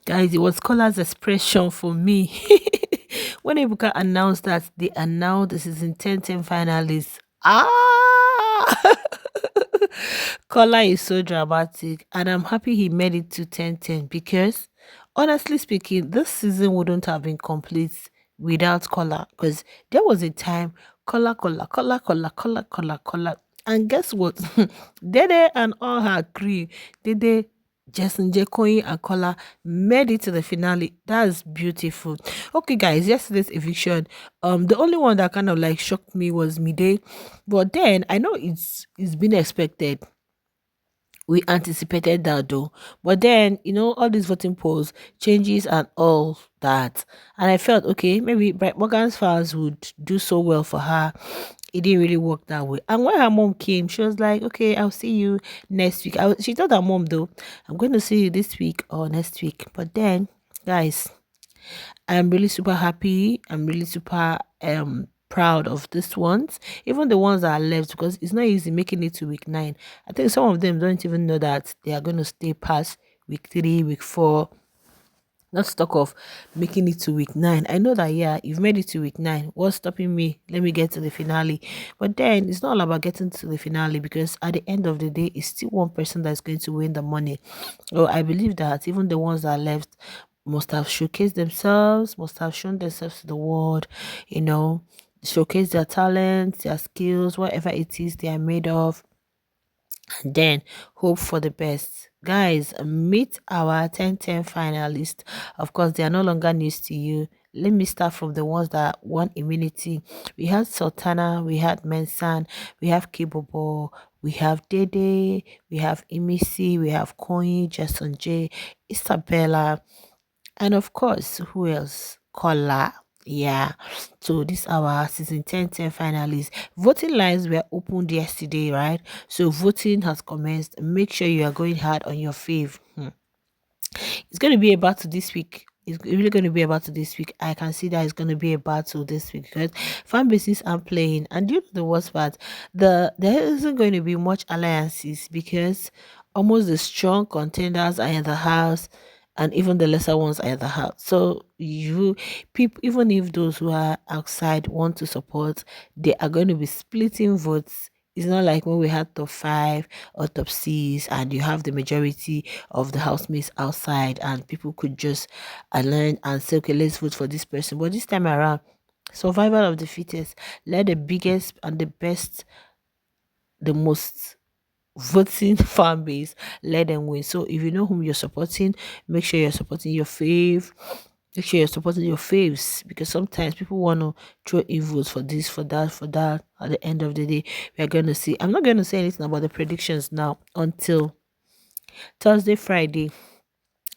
Guys, it was Color's expression for me. When Ebuka announced that they are now the season 10 finalists. Ah! Color is so dramatic, and I'm happy he made it to 10-10 because, honestly speaking, this season wouldn't have been complete without Color because there was a time Color. And guess what? Dede and all her crew, Dede, Jason Jekoyi and Kola made it to the finale. That's beautiful. Okay, guys, yesterday's eviction. The only one that kind of like shocked me was Mide, but then I know it's been expected. We anticipated that though, but then all these voting polls changes and all that, and I felt okay, maybe Bright Morgan's fans would do so well for her. It didn't really work that way. And when her mom came, she was like, okay, I'll see you next week. She told her mom though, I'm going to see you this week or next week. But then, guys, I'm really super happy. I'm really super proud of these ones, even the ones that are left, because it's not easy making it to week 9. I think some of them don't even know that they are going to stay past week 3, week 4. Not to talk of making it to week 9. I know that, yeah, you've made it to week 9. What's stopping me? Let me get to the finale. But then it's not all about getting to the finale, because at the end of the day, it's still one person that's going to win the money. So I believe that even the ones that are left must have showcased themselves, must have shown themselves to the world, showcase their talents, their skills, whatever it is they are made of, and then hope for the best. Guys, meet our 10-10 finalists. Of course, they are no longer news to you. Let me start from the ones that won immunity. We had Sultana, we had Mensan, we have Kibobo, we have Dede, we have Imisi, we have Koyi, Jason J, Isabella, and of course, who else? Kola. Yeah. So this our season 10-10 finalists. Voting lines were opened yesterday, right? So voting has commenced. Make sure you are going hard on your fave. It's going to be a battle this week. It's really going to be a battle this week. I can see that it's going to be a battle this week because fan bases aren't playing. And you know the worst part, there isn't going to be much alliances because almost the strong contenders are in the house, and even the lesser ones are in the house. So you people, even if those who are outside want to support, they are going to be splitting votes. It's not like when we had top 5 or top 6 and you have the majority of the housemates outside and people could just learn and say, okay, let's vote for this person. But this time around, survival of the fittest, let the biggest and the best, the most voting fan base, let them win. So if you know whom you're supporting, make sure you're supporting your fave. Make sure you're supporting your faves, because sometimes people want to throw in votes for this, for that, for that. At the end of the day, we are going to see. I'm not going to say anything about the predictions now until Thursday, Friday.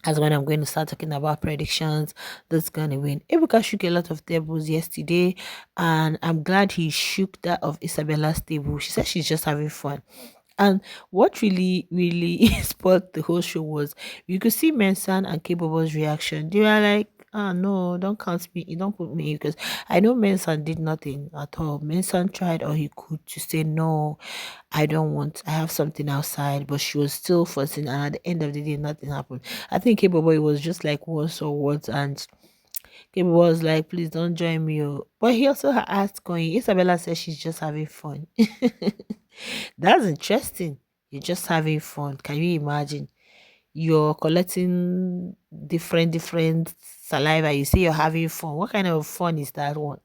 That's when I'm going to start talking about predictions. That's going to win. Ebuka shook a lot of tables yesterday, and I'm glad he shook that of Isabella's table. She said she's just having fun. And what really spoiled the whole show was you could see Mensan and K-Bobo's reaction. They were like, ah, no, don't count me. You don't put me in, because I know Mensan did nothing at all. Mensan tried all he could to say, no, I don't want, I have something outside, but she was still forcing. And at the end of the day, nothing happened. I think K-Bobo was just like once or what, and K-Bobo was like, please don't join me. Oh. But he also asked Coin. Isabella said she's just having fun. That's interesting. You're just having fun. Can you imagine? You're collecting different saliva. You say you're having fun. What kind of fun is that one?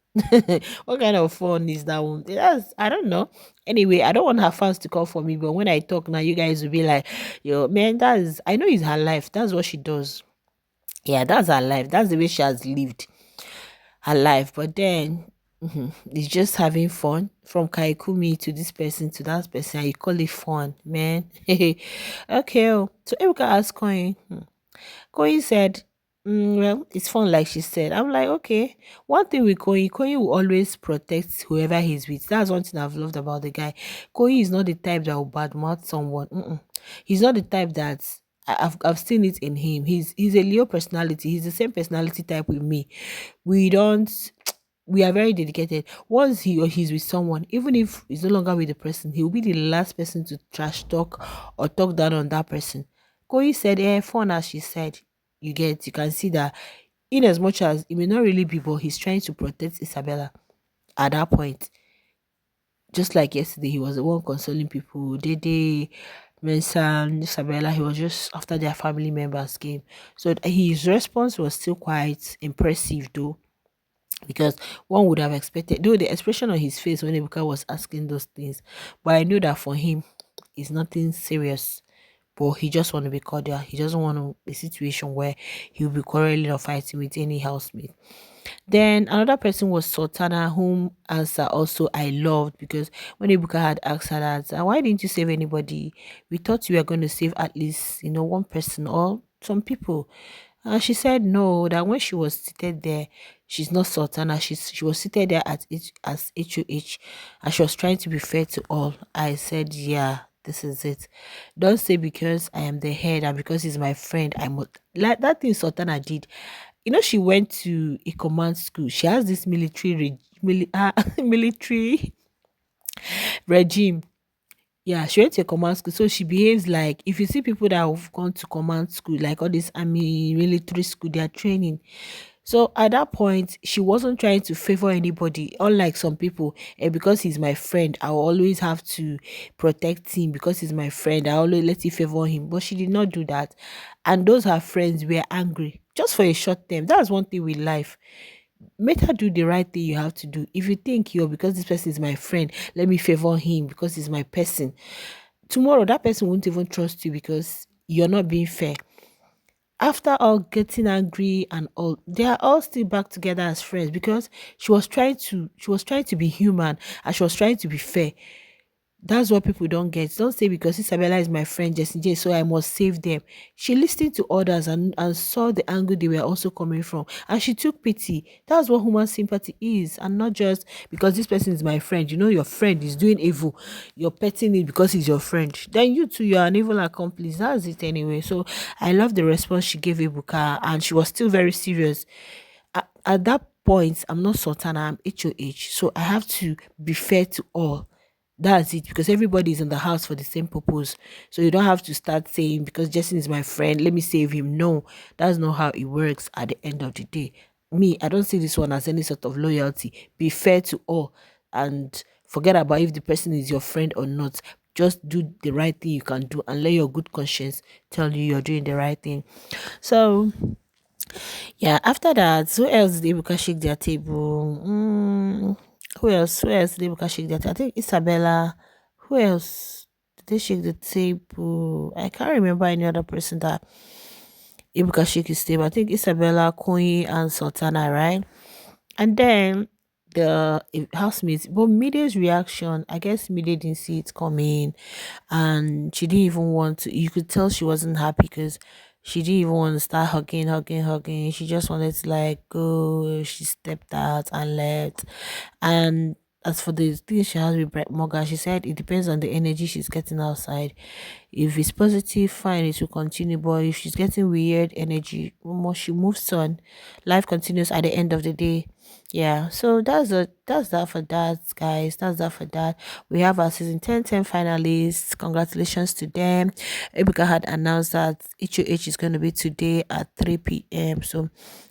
What kind of fun is that one? That's, I don't know. Anyway, I don't want her fans to call for me, but when I talk now, you guys will be like, yo, man, that's, I know it's her life. That's what she does. Yeah, that's her life. That's the way she has lived her life. But then it's just having fun from Kaikumi to this person to that person. And you call it fun, man. Okay. Oh. So Erica asked Coin. Coin said, well, it's fun, like she said. I'm like, okay. One thing with Coin will always protect whoever he's with. That's one thing I've loved about the guy. Coin is not the type that will badmouth someone. He's not the type that I've seen it in him. He's a Leo personality. He's the same personality type with me. We don't we are very dedicated. Once he or he's with someone, even if he's no longer with the person, he will be the last person to trash talk or talk down on that person. Koi said, fun, as she said. You can see that in as much as it may not really be, but he's trying to protect Isabella at that point. Just like yesterday, he was the one consoling people. Dede, Mensan, Isabella, he was just after their family members came. So his response was still quite impressive though, because one would have expected, though the expression on his face when Ebuka was asking those things, but I knew that for him, it's nothing serious. But he just want to be cordial. He doesn't want a situation where he'll be quarreling or fighting with any housemate. Then another person was Sultana, whom answer also I loved, because when Ibuka had asked her that, why didn't you save anybody? We thought you were going to save at least, one person or some people. And she said no, that when she was seated there, she's not Sultana. She was seated there as HOH, and she was trying to be fair to all. I said, yeah, this is it. Don't say because I am the head and because he's my friend, I must, like that thing Sultana did. She went to a command school. She has this military regime. Yeah, she went to a command school, so she behaves like, if you see people that have gone to command school, like all this army military school, they are training. So at that point, she wasn't trying to favor anybody, unlike some people. And because he's my friend, I'll always have to protect him. Because he's my friend, I always let you favor him. But she did not do that. And those her friends were angry just for a short term. That's one thing with life. Make her do the right thing you have to do. If you think because this person is my friend, let me favor him because he's my person. Tomorrow, that person won't even trust you because you're not being fair. After all getting angry and all, they are all still back together as friends, because she was trying to be human, and she was trying to be fair. That's what people don't get. Don't say because Isabella is my friend, Jessie J, so I must save them. She listened to others and saw the angle they were also coming from. And she took pity. That's what human sympathy is. And not just because this person is my friend. Your friend is doing evil. You're petting it because he's your friend. Then you too, you're an evil accomplice. That's it anyway. So I love the response she gave Ibuka. And she was still very serious. At that point, I'm not Sultana, I'm HOH. So I have to be fair to all. That's it, because everybody is in the house for the same purpose. So you don't have to start saying because Jason is my friend, let me save him. No, that's not how it works at the end of the day. Me, I don't see this one as any sort of loyalty. Be fair to all and forget about if the person is your friend or not. Just do the right thing you can do and let your good conscience tell you you're doing the right thing. So yeah, after that, who else did Ibuka shake their table? Who else? Who else did Ibuka shake their table? I think Isabella. Who else did they shake the table? I can't remember any other person that Ibuka shake his table. I think Isabella, Koyi, and Sultana, right? And then the housemates, but Mide's reaction, I guess Mide didn't see it coming, and she didn't even want to. You could tell she wasn't happy because she didn't even want to start hugging. She just wanted to like go. She stepped out and left. And as for the thing she has with Brett Morgan, she said it depends on the energy she's getting outside. If it's positive, fine, it will continue. But if she's getting weird energy, more she moves on. Life continues at the end of the day. Yeah, so that's that for that, guys. That's that for that. We have our season 10 finalists. Congratulations to them. Ebuka had announced that HOH is going to be today at 3 p.m. So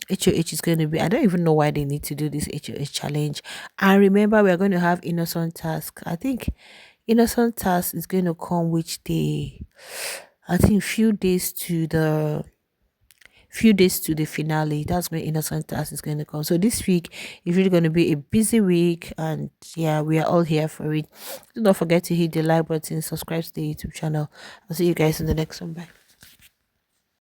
HOH is going to be, I don't even know why they need to do this HOH challenge. And remember, we're going to have innocent task. I think innocent task is going to come which day? I think few days to the finale. That's when innocent task is going to come. So this week is really going to be a busy week, and yeah, we are all here for it. Do not forget to hit the like button, subscribe to the YouTube channel. I'll see you guys in the next one. Bye.